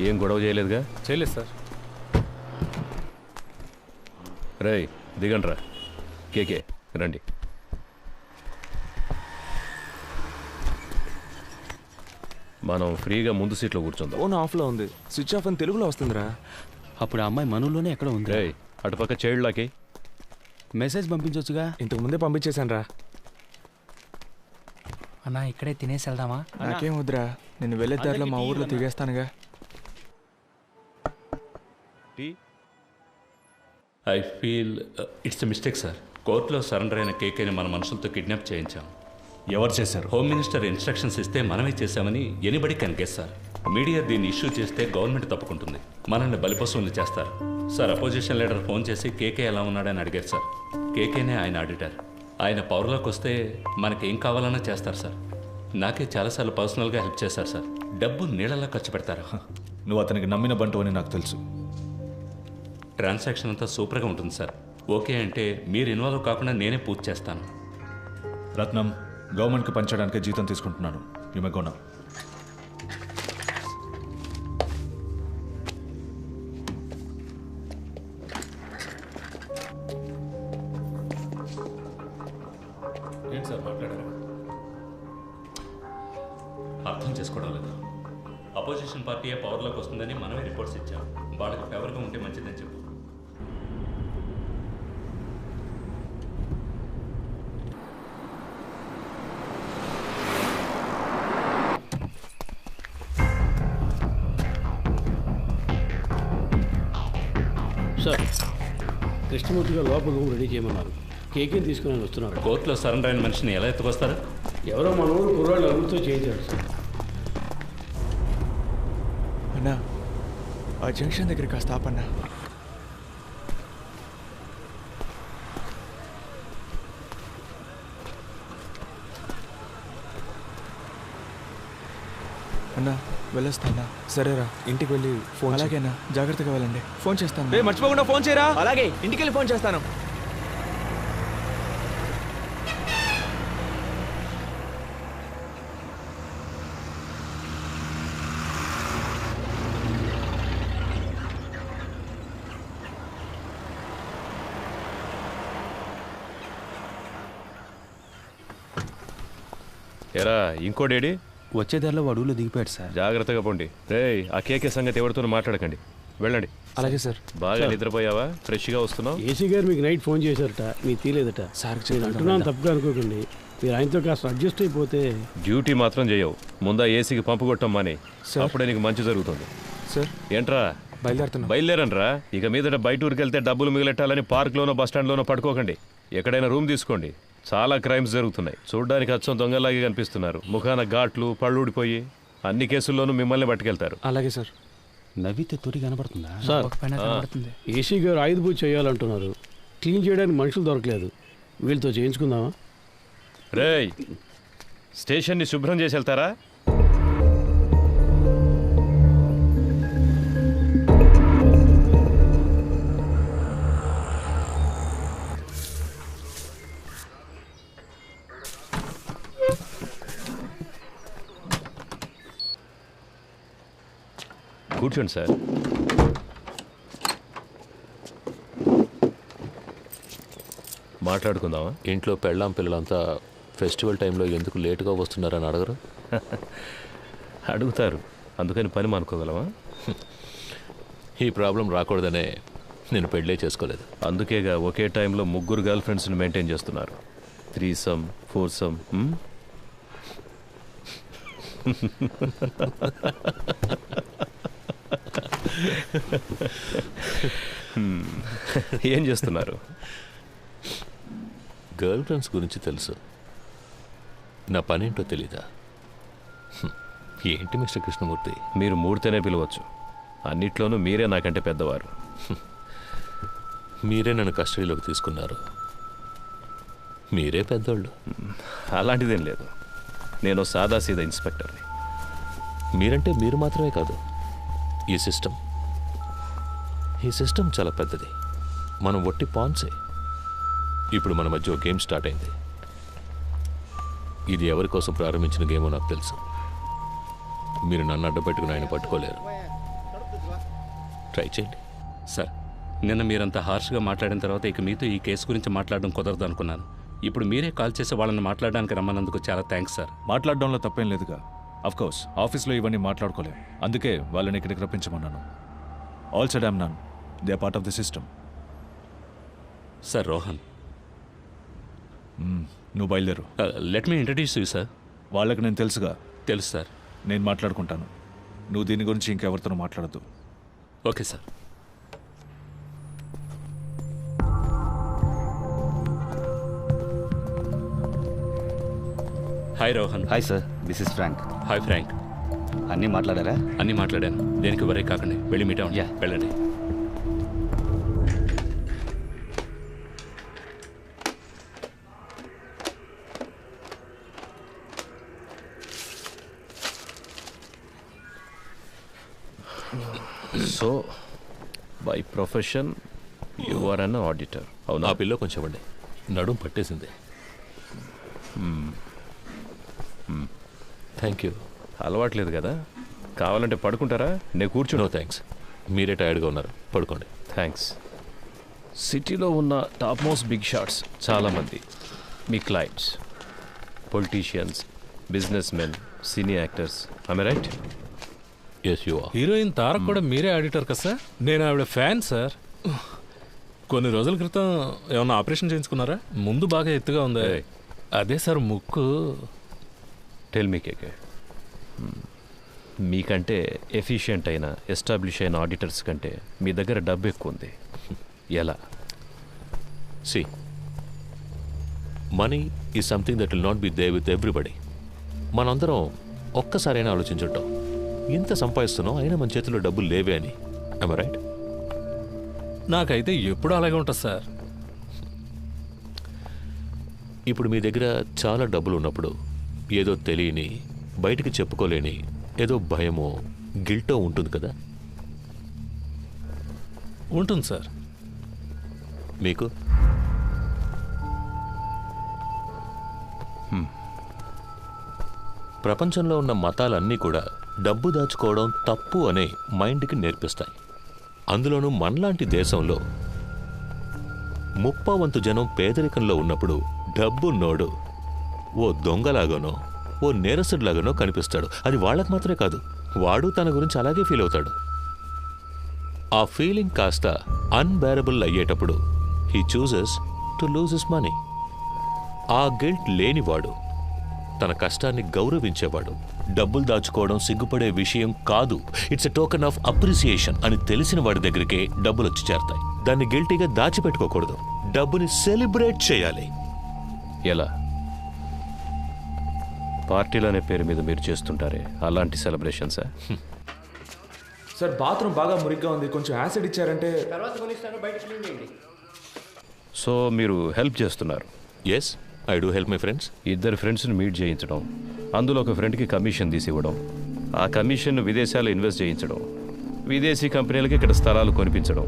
ఏం గొడవ చేయలేదుగా? చేయలేదు సార్. రేయ్ దిగండ్రా. కేకే రండి. మనం ఫ్రీగా ముందు సీట్లో కూర్చుందాం. ఫోన్ ఆఫ్లో ఉంది, స్విచ్ ఆఫ్ అని తెలుగులో వస్తుందిరా. అప్పుడు ఆ అమ్మాయి మనలోనే ఎక్కడ ఉంది? రేయ్ అటుపక్క చైల్డ్లాకి మెసేజ్ పంపించవచ్చుగా. ఇంతకు ముందే పంపించేశాను రా. అన్నా ఇక్కడే తినేసి వెళ్దామా? నాకేం వద్దురా, నేను వెళ్ళే దారిలో మా ఊర్లో తిరిగేస్తానుగా. I feel it's a mistake sir. కోర్టులో సరెండర్ అయిన కేకేని మన మనుషులతో కిడ్నాప్ చేయించాం. ఎవరు చేశారు? హోమ్ మినిస్టర్ ఇన్స్ట్రక్షన్స్ ఇస్తే మనమే చేశామని anybody can guess sir. Media దీన్ని ఇష్యూ చేస్తే గవర్నమెంట్ తప్పుకుంటుంది, మనల్ని బలిపశువులు చేస్తారు సార్. అపోజిషన్ లీడర్ ఫోన్ చేసి కేకే ఎలా ఉన్నాడని అడిగారు సార్. కేకేనే ఆయన ఆడిటర్. ఆయన పవర్లోకి వస్తే మనకేం కావాలన్నా చేస్తారు సార్. నాకే చాలాసార్లు పర్సనల్గా హెల్ప్ చేశారు సార్. డబ్బు నీళ్ళలా ఖర్చు పెడతారు. నువ్వు అతనికి నమ్మిన బంటు అని నాకు తెలుసు. ట్రాన్సాక్షన్ అంతా సూపర్గా ఉంటుంది సార్. ఓకే అంటే మీరు ఇన్వాల్వ్ కాకుండా నేనే పూర్తి చేస్తాను. రత్నం, గవర్నమెంట్కి పనిచేయడానికి జీతం తీసుకుంటున్నాను. You may go now. ఏంటి సార్ మాట్లాడారు? అర్థం చేసుకోవడం లేదు. అపోజిషన్ పార్టీయే పవర్లోకి వస్తుందని మనమే రిపోర్ట్స్ ఇచ్చాం. వాళ్ళకి ఫేవర్గా ఉంటే మంచిదని చెప్పు. సార్, కృష్ణమూర్తి గారు లోపల రూమ్ రెడీ చేయమన్నారు. కేకేని తీసుకుని వస్తున్నారు. కోర్టులో సరెండర్ అయిన మనిషిని ఎలా ఎత్తుకొస్తారు? ఎవరో మన ఊరు కుర్రాళ్ళు అరువుతో చేయించారు సార్. అన్నా, ఆ జంక్షన్ దగ్గర కాస్త ఆపన్నా. అన్నా వెళ్ళొస్తానా? సరేరా, ఇంటికి వెళ్ళి ఫోన్. అలాగేనా, జాగ్రత్తగా వెళ్ళండి. ఫోన్ చేస్తాను. మర్చిపోకుండా ఫోన్ చేయరా. అలాగే, ఇంటికి వెళ్ళి ఫోన్ చేస్తాను. ఎరా ఇంకోడేడి? వచ్చే దారిలో వాడులో దిగిపోయాడు సార్. జాగ్రత్తగా పోండి. రేయ్ ఆ కేకే సంగతి ఎవరితో మాట్లాడకండి, వెళ్ళండి. అలాగే సార్. బాగా నిద్రపోయావా? ఫ్రెష్గా వస్తున్నావు? ఏసీ గారు మీకు నైట్ ఫోన్ చేశారట, మీకు తీలేదట. సార్ నేను అంటున్నాను తప్పుగా అనుకోకండి. మీరు ఆయనతో కాస్త అడ్జస్ట్ అయిపోతే. డ్యూటీ మాత్రం చేయవు. ముందా ఏసీకి పంపు కొట్టమ్మని, అప్పుడే నీకు మంచి జరుగుతుంది. సార్ ఏంట్రా బయలుదేరండ్రా. ఇక మీదట బయట ఊరికి వెళ్తే డబ్బులు మిగిలెట్టాలని పార్క్లోనో బస్టాండ్లోనో పడుకోకండి. ఎక్కడైనా రూమ్ తీసుకోండి. చాలా క్రైమ్స్ జరుగుతున్నాయి. చూడ్డానికి అచ్చం దొంగలాగే కనిపిస్తున్నారు. ముఖాన ఘాట్లు, పళ్ళూడిపోయి అన్ని కేసుల్లోనూ మిమ్మల్ని పట్టుకెళ్తారు. అలాగే సార్. నవ్వితే తొరి కనబడుతుందా సార్? ఏసీ గారు ఆయుధ పూజ చేయాలంటున్నారు. క్లీన్ చేయడానికి మనుషులు దొరకలేదు. వీళ్ళతో చేయించుకుందామా? రేయ్ స్టేషన్ని శుభ్రం చేసి వెళ్తారా? కూర్చోండి సార్. మాట్లాడుకుందామా? ఇంట్లో పెళ్ళాం పిల్లలంతా ఫెస్టివల్ టైంలో ఎందుకు లేటుగా వస్తున్నారని అడగరు? అడుగుతారు, అందుకని పని మానుకోగలమా? ఈ ప్రాబ్లం రాకూడదనే నేను పెళ్ళే చేసుకోలేదు. అందుకేగా ఒకే టైంలో 3 గర్ల్ ఫ్రెండ్స్ని మెయింటైన్ చేస్తున్నారు. 3some 4some. ఏం చేస్తున్నారు? గర్ల్ ఫ్రెండ్స్ గురించి తెలుసు, నా పనేంటో తెలీదా? ఏంటి మిస్టర్ కృష్ణమూర్తి? మీరు మూడితేనే పిలవచ్చు. అన్నిట్లోనూ మీరే నాకంటే పెద్దవారు. మీరే నన్ను కస్టడీలోకి తీసుకున్నారు, మీరే పెద్దోళ్ళు. అలాంటిదేం లేదు, నేను సాదాసీదా ఇన్స్పెక్టర్ని. మీరంటే మీరు మాత్రమే కాదు, ఈ సిస్టమ్ చాలా పెద్దది. మనం ఒట్టి పాన్సే. ఇప్పుడు మన మధ్య ఒక గేమ్ స్టార్ట్ అయింది. ఇది ఎవరి కోసం ప్రారంభించిన గేమో నాకు తెలుసు. మీరు నన్ను అడ్డుపెట్టుకుని ఆయన పట్టుకోలేరు. ట్రై చేయండి. సార్, నిన్న మీరంత హార్ష్గా మాట్లాడిన తర్వాత ఇక మీతో ఈ కేసు గురించి మాట్లాడడం కుదరదు అనుకున్నాను. ఇప్పుడు మీరే కాల్ చేసి వాళ్ళని మాట్లాడడానికి రమ్మన్నందుకు చాలా థ్యాంక్స్ సార్. మాట్లాడడంలో తప్పేం లేదుగా. కోర్స్ ఆఫీస్లో ఇవన్నీ మాట్లాడుకోలేం, అందుకే వాళ్ళని ఇక్కడికి రప్పించమన్నాను. All said I'm none, they are part of the system. Sir Rohan, నువ్వు బయలుదేరు. Let me introduce you sir. వాళ్ళకి నేను తెలుసుగా. తెలుసు సార్. నేను మాట్లాడుకుంటాను, నువ్వు దీని గురించి ఇంకెవరితో మాట్లాడద్దు. Okay sir. Hi Rohan. Hi sir, this is Frank. Hi Frank. అన్నీ మాట్లాడారా? అన్నీ మాట్లాడాను. దేనికి వరే కాకండి, వెళ్ళి మీట్ అవ్వండి. Yeah. వెళ్ళండి. So by profession you are an auditor. అవునా? ఆ పిల్లో కొంచెం ఇవ్వండి, నడుం పట్టేసింది. Thank you. అలవాట్లేదు కదా, కావాలంటే పడుకుంటారా? నేను కూర్చుని. నో థ్యాంక్స్, మీరే టైర్డ్గా ఉన్నారు, పడుకోండి. థ్యాంక్స్. సిటీలో ఉన్న టాప్ మోస్ట్ బిగ్ షాట్స్ చాలామంది మీ clients, politicians, business men, cine actors. I right? Yes you are. Heroine Tarak కూడా మీరే ఆడిటర్ కదా సార్? నేను ఆవిడ ఫ్యాన్ సార్. కొన్ని రోజుల క్రితం ఏమన్నా ఆపరేషన్ చేయించుకున్నారా? ముందు బాగా ఎత్తుగా ఉంది. అదే సార్ ముక్కు. టెల్ మీ కేకే, మీకంటే ఎఫిషియెంట్ అయిన ఎస్టాబ్లిష్ అయిన ఆడిటర్స్ కంటే మీ దగ్గర డబ్బు ఎక్కువ ఉంది. ఎలా? See, money is something that will not be there with everybody. మనందరం ఒక్కసారైనా ఆలోచించుంటాం, ఇంత సంపాదిస్తున్నాం అయినా మన చేతిలో డబ్బులు లేవే అని. I'm right? నాకైతే ఎప్పుడు అలాగే ఉంటుంది సార్. ఇప్పుడు మీ దగ్గర చాలా డబ్బులు ఉన్నప్పుడు ఏదో తెలియని, బయటికి చెప్పుకోలేని ఏదో భయమో గిల్టో ఉంటుంది కదా? ఉంటుంది సార్. మీకు? ప్రపంచంలో ఉన్న మతాలన్నీ కూడా డబ్బు దాచుకోవడం తప్పు అనే మైండ్కి నేర్పిస్తాయి. అందులోనూ మనలాంటి దేశంలో 30% జనం పేదరికంలో ఉన్నప్పుడు డబ్బున్నోడు ఓ దొంగలాగానో ఓ నేరస్తుడిలాగానో కనిపిస్తాడు. అది వాళ్ళకు మాత్రమే కాదు, వాడు తన గురించి అలాగే ఫీల్ అవుతాడు. ఆ ఫీలింగ్ కాస్త అన్బేరబుల్ అయ్యేటప్పుడు he chooses to lose his money. ఆ గిల్ట్ లేనివాడు, తన కష్టాన్ని గౌరవించేవాడు, డబ్బులు దాచుకోవడం సిగ్గుపడే విషయం కాదు, it's a token of appreciation అని తెలిసిన వాడి దగ్గరికే డబ్బులు వచ్చి చేరతాయి. దాన్ని గిల్టీగా దాచిపెట్టుకోకూడదు, డబ్బుని సెలబ్రేట్ చేయాలి. ఎలా? పార్టీలనే పేరు మీద మీరు చేస్తుంటారే అలాంటి సెలబ్రేషన్సా? సార్ బాత్రూమ్ బాగా మురిగ్గా ఉంది, కొంచెం యాసిడ్ ఇచ్చారంటే. సో మీరు హెల్ప్ చేస్తున్నారు? Yes, I do help my friends. ఇద్దరు ఫ్రెండ్స్ని మీట్ చేయించడం, అందులో ఒక ఫ్రెండ్కి కమిషన్ తీసి ఇవ్వడం, ఆ కమిషన్ను విదేశాల్లో ఇన్వెస్ట్ చేయించడం, విదేశీ కంపెనీలకి ఇక్కడ స్థలాలు కొనిపించడం,